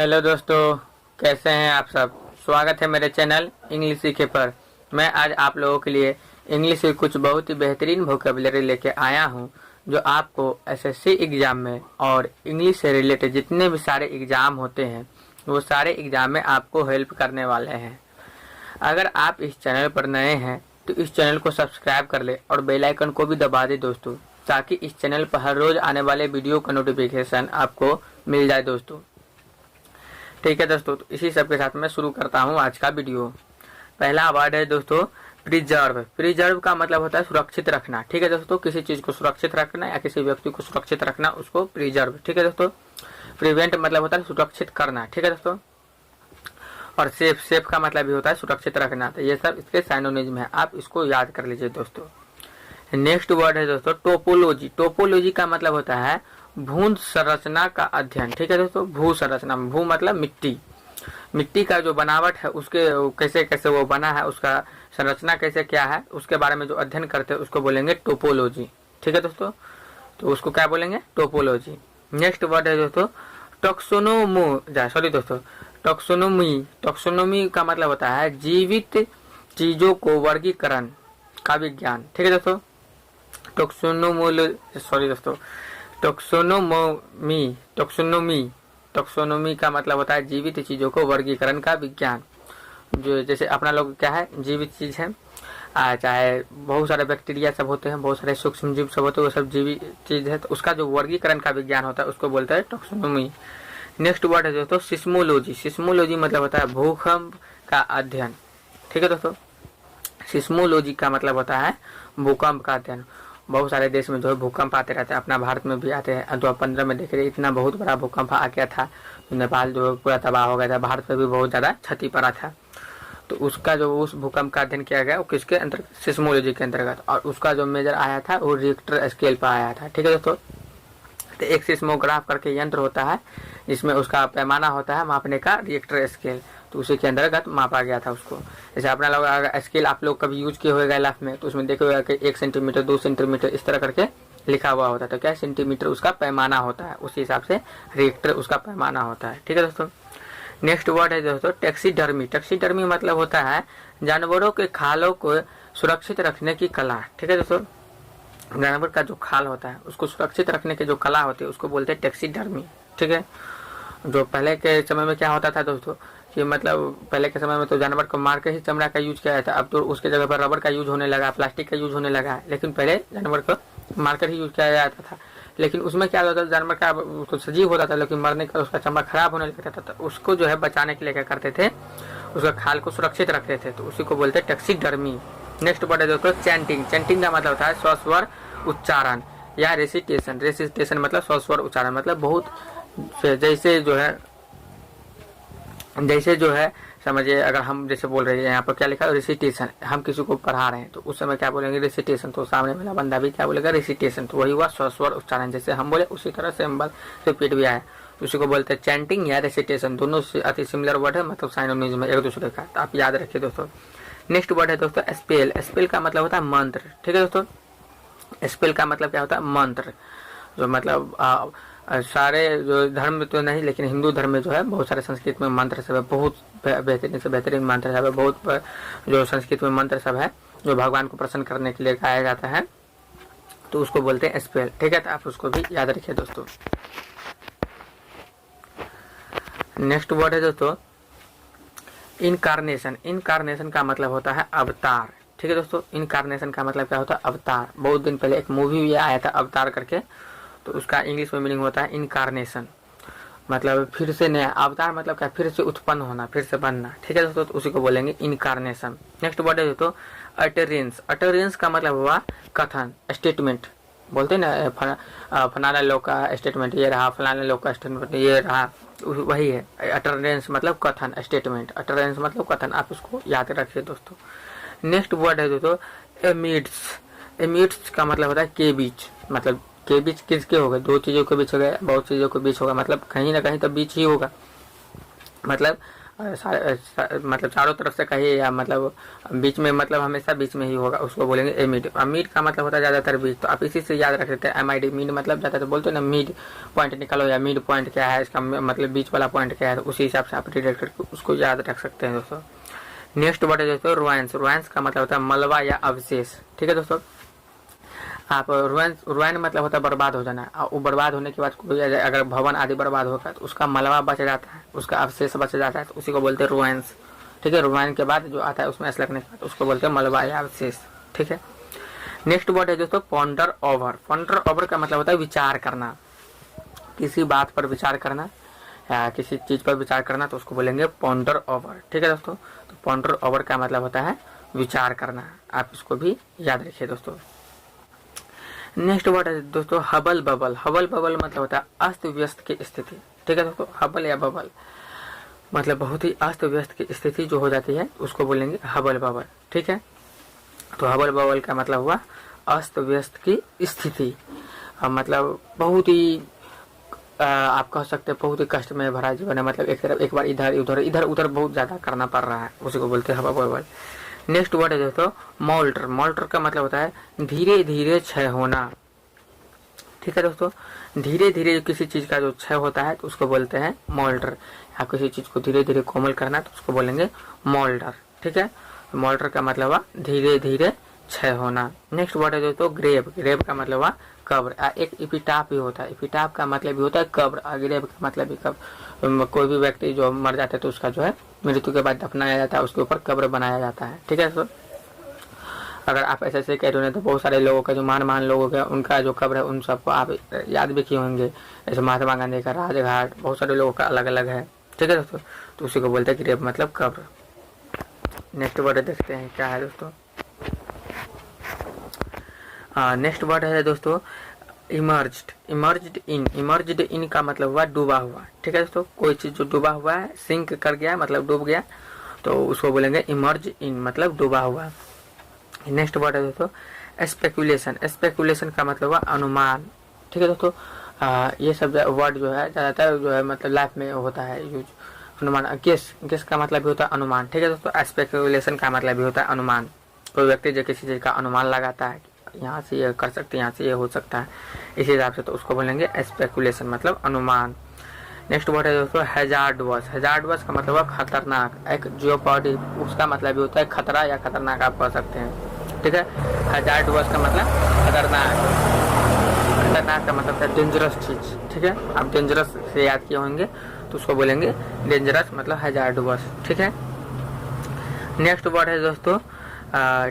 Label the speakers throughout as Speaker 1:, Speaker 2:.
Speaker 1: Hello दोस्तों, कैसे हैं आप सब। स्वागत है मेरे चैनल इंग्लिश सीखे पर। मैं आज आप लोगों के लिए इंग्लिश की कुछ बहुत ही बेहतरीन वोकैबुलरी लेके आया हूं, जो आपको एसएससी एग्ज़ाम में और इंग्लिश से रिलेटेड जितने भी सारे एग्ज़ाम होते हैं वो सारे एग्ज़ाम में आपको हेल्प करने वाले हैं। अगर आप इस चैनल पर नए हैं तो इस चैनल को सब्सक्राइब कर ले और बेल आइकन को भी दबा दे दोस्तों, ताकि इस चैनल पर हर रोज़ आने वाले वीडियो का नोटिफिकेशन आपको मिल जाए दोस्तों। ठीक है दोस्तों, तो इसी सब के साथ मैं शुरू करता हूँ आज का वीडियो। पहला वर्ड है दोस्तों प्रिजर्व। प्रिजर्व का मतलब होता है सुरक्षित रखना। ठीक है दोस्तों, किसी चीज को सुरक्षित रखना या किसी व्यक्ति को सुरक्षित रखना, उसको प्रिजर्व। ठीक है दोस्तों। प्रिवेंट मतलब होता है सुरक्षित करना। ठीक है दोस्तों। और सेफ, सेफ का मतलब भी होता है सुरक्षित रखना। तो ये सब इसके साइनोनिज्म है, आप इसको याद कर लीजिए दोस्तों। नेक्स्ट वर्ड है दोस्तों टोपोलॉजी। टोपोलॉजी का मतलब होता है भू संरचना का अध्ययन। ठीक है दोस्तों। भू संरचना, भू मतलब मिट्टी, मिट्टी का जो बनावट है उसके कैसे कैसे वो बना है, उसका संरचना कैसे क्या है, उसके बारे में जो अध्ययन करते हैं उसको बोलेंगे टोपोलॉजी। ठीक है दोस्तों, तो उसको क्या बोलेंगे, टोपोलॉजी। नेक्स्ट वर्ड है दोस्तों टॉक्सोनोमी। टॉक्सोनोमी का मतलब होता है जीवित चीजों को वर्गीकरण का विज्ञान। ठीक है दोस्तों। टॉक्सोनोमी का मतलब होता है जीवित चीजों को वर्गीकरण का विज्ञान। जो जैसे अपना लोग क्या है, जीवित चीज है, चाहे बहुत सारे बैक्टीरिया सब होते हैं, बहुत सारे सूक्ष्म जीव सब होते हैं, वो सब जीवित चीज है, तो उसका जो वर्गीकरण का विज्ञान होता है उसको बोलते हैं टॉक्सोनोमी। नेक्स्ट वर्ड है दोस्तों सिस्मोलॉजी। सिस्मोलॉजी मतलब होता है भूकंप का अध्ययन। ठीक है दोस्तों। सिस्मोलॉजी का मतलब होता है भूकंप का अध्ययन। बहुत सारे देश में जो है भूकंप आते रहते हैं, अपना भारत में भी आते हैं। 2015 में देख रहे इतना बहुत बड़ा भूकंप आ गया था, नेपाल जो पूरा तबाह हो गया था, भारत में भी बहुत ज़्यादा क्षति पड़ा था। तो उसका जो उस भूकंप का अध्ययन किया गया वो किसके अंतर्गत, सिस्मोलॉजी के अंतर्गत। और उसका जो मेजर आया था वो रिक्टर स्केल पर आया था। ठीक है दोस्तों। तो एक सिस्मोग्राफ करके यंत्र होता है जिसमें उसका पैमाना होता है मापने का, रिक्टर स्केल, तो उसी के अंतर्गत मापा गया था उसको। जैसे अपना लोग अगर स्केल आप लोग कभी यूज किए होगा लाइफ में, तो उसमें देखे होगा कि 1 सेंटीमीटर 2 सेंटीमीटर इस तरह करके लिखा हुआ होता है। तो क्या सेंटीमीटर उसका पैमाना होता है, उसी हिसाब से रिक्टर उसका पैमाना होता है। ठीक है दोस्तों। नेक्स्ट वर्ड है दोस्तों टैक्सीडर्मी। टैक्सीडर्मी मतलब होता है जानवरों के खालों को सुरक्षित रखने की कला। ठीक है दोस्तों। जानवर का जो खाल होता है उसको सुरक्षित रखने की जो कला होती है उसको बोलते हैं टैक्सीडर्मी। ठीक है। जो पहले के समय में क्या होता था दोस्तों कि मतलब पहले के समय में तो जानवर को मार के ही चमड़ा का यूज किया जाता है। अब तो उसके जगह पर रबर का यूज होने लगा, प्लास्टिक का यूज होने लगा है, लेकिन पहले जानवर को मारकर ही यूज किया जाता था। लेकिन उसमें क्या होता था, जानवर का तो सजीव होता था लेकिन मरने का उसका चमड़ा खराब होने लगता था, तो उसको जो है बचाने के लिए क्या करते थे, उसका खाल को सुरक्षित रखते थे, तो उसी को बोलते हैं टैक्सीडर्मी। नेक्स्ट वर्ड है दोस्तों चैंटिंग। चैंटिंग का मतलब होता है स्वस्वर उच्चारण या रेसिटेशन। रेसिटेशन मतलब स्वस्वर उच्चारण, मतलब बहुत जैसे जो है समझिए, अगर हम जैसे बोल रहे हैं यहाँ पर क्या लिखा है रेसिटेशन, हम किसी को पढ़ा रहे हैं तो उस समय क्या बोलेंगे रेसिटेशन, तो सामने वाला बंदा भी क्या बोलेगा रेसिटेशन, तो वही हुआ स्वस्वर उच्चारण। जैसे हम बोले उसी तरह से हम रिपीट भी आया, तो उसी को बोलते हैं चैंटिंग या रेसिटेशन। दोनों से अति सिमिलर वर्ड है, मतलब साइनोनिज्म एक दूसरे का, तो आप याद रखिए दोस्तों। नेक्स्ट वर्ड है दोस्तों स्पेल। स्पेल का मतलब होता है मंत्र। ठीक है दोस्तों। स्पेल का मतलब क्या होता है, मंत्र। जो मतलब सारे जो धर्म में तो नहीं, लेकिन हिंदू धर्म में जो है बहुत सारे संस्कृत में मंत्र सब है, बहुत बेहतरीन से बेहतरीन मंत्र सब है, बहुत जो संस्कृत में मंत्र सब है जो भगवान को प्रसन्न करने के लिए गाया जाता है, तो उसको बोलते हैं स्पेल। ठीक है, तो आप उसको भी याद रखिए दोस्तों। नेक्स्ट वर्ड है दोस्तों इनकारनेशन। इनकारनेशन का मतलब होता है अवतार। ठीक है दोस्तों। इनकारनेशन का मतलब क्या होता है, अवतार। बहुत दिन पहले एक मूवी भी आया था अवतार करके, तो उसका इंग्लिश में मीनिंग होता है इनकारनेशन, मतलब फिर से नया। अवतार मतलब क्या, फिर से उत्पन्न होना, फिर से बनना। ठीक है दोस्तों, तो उसी को बोलेंगे इनकारनेशन। नेक्स्ट वर्ड है दोस्तों अटरेंस। अटरेंस का मतलब हुआ कथन, स्टेटमेंट। बोलते हैं ना फलाना लोग का स्टेटमेंट ये रहा, फलाना लोग का स्टेटमेंट ये रहा, वही है अटरेंस मतलब कथन, स्टेटमेंट। अटरेंस मतलब कथन, आप उसको याद रखिए दोस्तों। नेक्स्ट वर्ड है दोस्तों एमिड्स। एमिड्स का मतलब होता है के बीच, मतलब के बीच किसके होगा, दो चीजों के बीच हो गया, बहुत चीजों के बीच होगा, मतलब कहीं ना कहीं तो बीच ही होगा। मतलब मतलब चारों तरफ से कहे या मतलब बीच में, मतलब हमेशा बीच में ही होगा, उसको बोलेंगे एमिड। मिड का मतलब होता है ज्यादातर बीच, तो आप इसी से याद रख सकते हैं MID, मिड मतलब ज्यादातर बोलते हैं ना मिड पॉइंट निकालो या मिड पॉइंट क्या है, इसका मतलब बीच वाला पॉइंट क्या है, तो उसी हिसाब से आप रिलेट करके उसको याद रख सकते हैं दोस्तों। नेक्स्ट वर्ड है दोस्तों रुइंस। रुइंस का मतलब होता है मलबा या अवशेष। ठीक है दोस्तों, आप रुइन मतलब होता है बर्बाद हो जाना, वो बर्बाद होने के बाद कोई अगर भवन आदि बर्बाद होगा तो उसका मलबा बच जाता है, उसका अवशेष बच जाता है, तो उसी को बोलते हैं रुइंस। ठीक है, रुइन के बाद जो आता है उसमें एस लगने के बाद उसको बोलते हैं मलबा या अवशेष। ठीक है, नेक्स्ट वर्ड है दोस्तों पॉन्डर ओवर। पॉन्डर ओवर का मतलब होता है विचार करना, किसी बात पर विचार करना या किसी चीज पर विचार करना, तो उसको बोलेंगे पॉन्डर ओवर। ठीक है दोस्तों, तो पॉन्डर ओवर का मतलब होता है विचार करना, आप इसको भी याद रखिए दोस्तों। नेक्स्ट वर्ड है दोस्तों हबल बबल। हबल बबल मतलब होता है अस्त व्यस्त की स्थिति। ठीक है दोस्तों, हबल या बबल मतलब बहुत ही अस्त व्यस्त की स्थिति जो हो जाती है उसको बोलेंगे हबल बबल। ठीक है, तो हबल बबल का मतलब हुआ अस्त व्यस्त की स्थिति, मतलब बहुत ही आप कह सकते हैं बहुत ही कष्ट में भरा जीवन है, मतलब एक बार इधर उधर इधर उधर बहुत ज्यादा करना पड़ रहा है, उसी को बोलते हैं हबल बबल। नेक्स्ट वर्ड है दोस्तों मोल्टर। मोल्टर का मतलब होता है धीरे धीरे क्षय होना। ठीक है दोस्तों, धीरे धीरे किसी चीज का जो क्षय होता है तो उसको बोलते हैं मोल्टर, या किसी चीज को धीरे धीरे कोमल करना तो उसको बोलेंगे मोल्डर। ठीक है, मोल्टर का मतलब हुआ धीरे धीरे क्षय होना। नेक्स्ट वर्ड है दोस्तों ग्रेव। ग्रेव का मतलब हुआ कब्र। एक इपिटाप भी होता है, इपिटाप का मतलब भी होता है कब्र, ग्रेव का मतलब भी कब्र। कोई भी व्यक्ति जो मर जाता है तो उसका जो है मृत्यु के बाद दफनाया जाता है, उसके ऊपर कब्र बनाया जाता है। ठीक है दोस्तों, अगर आप ऐसे कह रहे हो तो बहुत सारे लोगों का जो महान लोगों का उनका जो कब्र है उन सबको आप याद भी किए होंगे, जैसे महात्मा गांधी का राजघाट, बहुत सारे लोगों का अलग अलग है। ठीक है दोस्तों, तो उसी को बोलते हैं ग्रेव मतलब कब्र। नेक्स्ट वर्ड देखते हैं क्या है दोस्तों। नेक्स्ट वर्ड है दोस्तों इमर्ज्ड। इमर्ज्ड इन। इमर्ज्ड इन का मतलब हुआ डूबा हुआ। ठीक है दोस्तों, कोई चीज जो डूबा हुआ है, सिंक कर गया मतलब डूब गया, तो उसको बोलेंगे इमर्ज इन मतलब डूबा हुआ। नेक्स्ट वर्ड है दोस्तों स्पेकुलेशन। स्पेकुलेशन का मतलब हुआ अनुमान। ठीक है दोस्तों, ये सब वर्ड जो है ज्यादातर जो है मतलब लाइफ में होता है यूज। अनुमान, गेस। गेस का मतलब भी होता है अनुमान। ठीक है दोस्तों, स्पेकुलेशन का मतलब भी होता है अनुमान। कोई व्यक्ति जो किसी चीज का अनुमान लगाता है, यहाँ से ये कर सकते हैं, यहाँ से ये हो सकता है, इस हिसाब से, तो उसको बोलेंगे स्पेकुलेशन मतलब अनुमान। नेक्स्ट वर्ड है दोस्तों हैजार्डवस। हैजार्डवस का मतलब है खतरनाक। एक जियोपॉडी, उसका मतलब भी होता है खतरा या खतरनाक आप कह सकते हैं। ठीक है, हैजार्डवस का मतलब खतरनाक। खतरनाक का मतलब है डेंजरस चीज। ठीक है, आप डेंजरस से याद किए होंगे तो उसको बोलेंगे डेंजरस मतलब हैजार्डवस। ठीक है, नेक्स्ट वर्ड है दोस्तों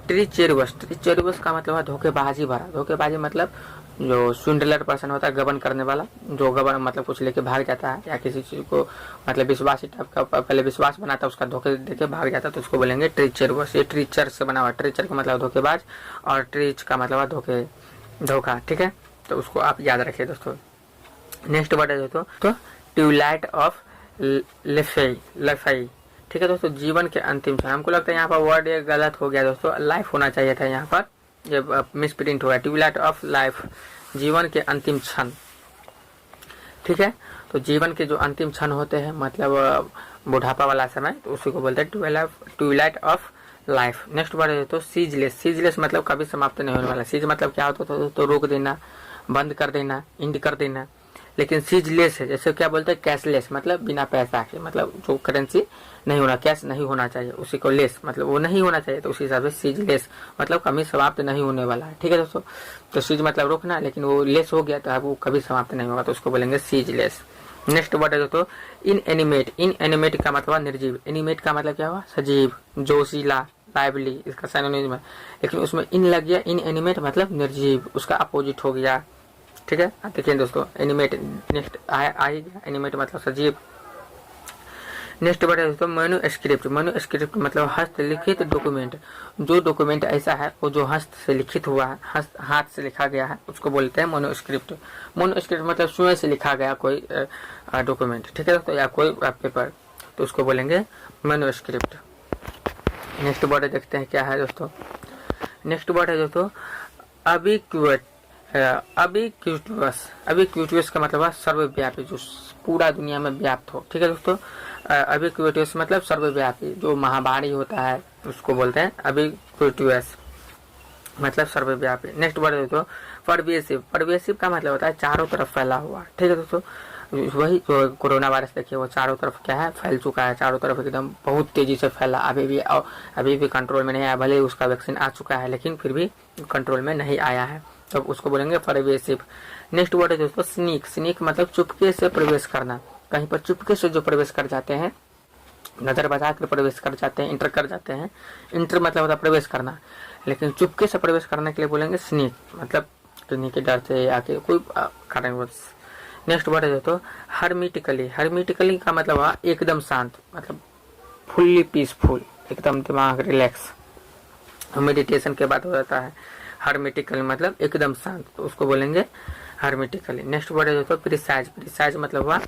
Speaker 1: ट्रीचेरुअस। ट्रीचेरुअस का मतलब है धोखेबाजी भरा। धोखेबाजी मतलब जो स्विंडलर पर्सन होता है, गबन करने वाला, जो गबन मतलब कुछ लेके भाग जाता है या किसी चीज को मतलब विश्वासी टाइप का पहले विश्वास बनाता है, उसका धोखे देके भाग जाता है, तो उसको बोलेंगे ट्रीचेरुअस। ये ट्रीचर से बना हुआ। ट्रीचर का मतलब धोखेबाज और ट्रीच का मतलब धोखे, धोखा। ठीक है, तो उसको आप याद रखिए दोस्तों। नेक्स्ट वर्ड है दोस्तों तो ट्यूलाइट ऑफ लेफाई। ठीक है दोस्तों, जीवन के अंतिम क्षण। हमको लगता है यहाँ पर वर्ड ये गलत हो गया दोस्तों, लाइफ होना चाहिए था यहाँ पर, ये मिस प्रिंट हुआ। ट्यूलाइट ऑफ लाइफ, जीवन के अंतिम क्षण। ठीक है, तो जीवन के जो अंतिम क्षण होते हैं मतलब बुढ़ापा वाला समय, तो उसी को बोलते हैं ट्यूलाइट ऑफ लाइफ। नेक्स्ट वर्ड है तो सीजलेस। सीजलेस मतलब कभी समाप्त नहीं होने वाला। सीज मतलब क्या होता है तो रोक देना, बंद कर देना, इंड कर देना। लेकिन सीजलेस है, जैसे क्या बोलते हैं कैशलेस मतलब बिना पैसा के, मतलब जो करेंसी नहीं होना, कैश नहीं होना चाहिए, उसी को लेस मतलब वो नहीं होना चाहिए, तो उसी हिसाब से सीजलेस मतलब कभी समाप्त नहीं होने वाला है। ठीक है दोस्तों, तो सीज मतलब रोकना, लेकिन वो लेस हो गया तो अब वो कभी समाप्त नहीं होगा, तो उसको बोलेंगे सीजलेस। नेक्स्ट वर्ड है दोस्तों इन एनिमेट। इन एनिमेट का मतलब निर्जीव। एनिमेट का मतलब क्या हुआ सजीव, जोशीला, लाइवली, इसका सिनोनिम है, लेकिन उसमें इन लग गया, इन एनिमेट मतलब निर्जीव, उसका अपोजिट हो गया। ठीक है, देखिए दोस्तों एनिमेट नेक्स्ट आ ही गया, एनिमेट मतलब सजीव। नेक्स्ट वर्ड है दोस्तों मैन्युस्क्रिप्ट। मैन्युस्क्रिप्ट मतलब हस्तलिखित डॉक्यूमेंट। जो डॉक्यूमेंट ऐसा है वो जो हस्त से लिखित हुआ है, हाथ से लिखा गया है, उसको बोलते हैं मैन्युस्क्रिप्ट। मैन्युस्क्रिप्ट मतलब स्वयं से लिखा गया कोई डॉक्यूमेंट। ठीक है दोस्तों, या कोई पेपर, तो उसको बोलेंगे मैन्युस्क्रिप्ट। नेक्स्ट वर्ड देखते हैं क्या है दोस्तों। नेक्स्ट वर्ड है दोस्तों अबिक्वेट। अबिक्विटस का मतलब है सर्वव्यापी, जो पूरा दुनिया में व्याप्त हो। ठीक है दोस्तों, अबिक्विटस मतलब सर्वव्यापी, जो महामारी होता है उसको बोलते हैं अबिक्विटस, मतलब सर्वव्यापी। नेक्स्ट वर्ड दोस्तों परवेसिव। परवेसिव का मतलब होता है चारों तरफ फैला हुआ। ठीक है दोस्तों, वही जो कोरोना वायरस देखिए वो चारों तरफ क्या है, फैल चुका है, चारों तरफ एकदम बहुत तेजी से फैला। अभी भी कंट्रोल में नहीं आया, भले उसका वैक्सीन आ चुका है लेकिन फिर भी कंट्रोल में नहीं आया है, तो उसको बोलेंगे परवेसिव। नेक्स्ट वर्ड है दोस्तों स्नीक। स्नीक मतलब चुपके से प्रवेश करना, कहीं पर चुपके से जो प्रवेश कर जाते हैं, नजर बचा कर प्रवेश कर जाते हैं, इंटर कर जाते हैं। इंटर मतलब होता है प्रवेश करना, लेकिन चुपके से प्रवेश करने के लिए बोलेंगे स्नीक, मतलब किन्हीं के डर से या कोई कारणवश। नेक्स्ट वर्ड है दोस्तों हर्मिटिकली। हर्मिटिकली का मतलब हुआ एकदम शांत, मतलब फुल्ली पीसफुल, एकदम दिमाग रिलैक्स। मेडिटेशन के बाद हो जाता है हर्मिटिकली, मतलब एकदम शांत, तो उसको बोलेंगे हर्मिटिकली। नेक्स्ट वर्ड है दोस्तों प्रिसाइज। प्रिसाइज मतलब हुआ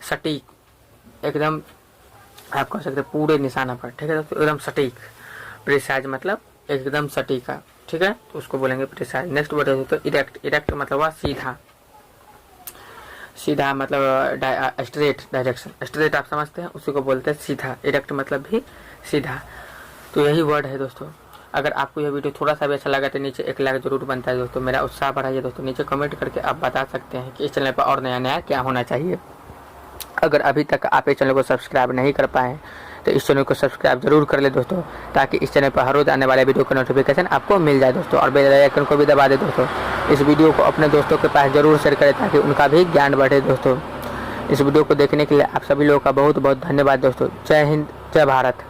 Speaker 1: सटीक, एकदम आप कह सकते पूरे निशाना पर। ठीक है दोस्तों, एकदम सटीक। प्रिसाइज मतलब एकदम सटीका। ठीक है, तो उसको बोलेंगे प्रिसाइज। नेक्स्ट वर्ड है दोस्तों इरेक्ट। इरेक्ट मतलब हुआ सीधा। सीधा मतलब स्ट्रेट डायरेक्शन, स्ट्रेट आप समझते हैं, उसी को बोलते हैं सीधा। इरेक्ट मतलब भी सीधा। तो यही वर्ड है दोस्तों। अगर आपको यह वीडियो थोड़ा सा भी अच्छा लगा तो नीचे एक लाइक जरूर बनता है दोस्तों, मेरा उत्साह बढ़ाइए दोस्तों। नीचे कमेंट करके आप बता सकते हैं कि इस चैनल पर और नया नया क्या होना चाहिए। अगर अभी तक आप इस चैनल को सब्सक्राइब नहीं कर पाए तो इस चैनल को सब्सक्राइब जरूर कर ले दोस्तों, ताकि इस चैनल पर हर रोज आने वाले वीडियो का नोटिफिकेशन आपको मिल जाए दोस्तों। और बेल आइकन को भी दबा दे दोस्तों। इस वीडियो को अपने दोस्तों के पास जरूर शेयर करें ताकि उनका भी ज्ञान बढ़े दोस्तों। इस वीडियो को देखने के लिए आप सभी लोगों का बहुत बहुत धन्यवाद दोस्तों। जय हिंद, जय भारत।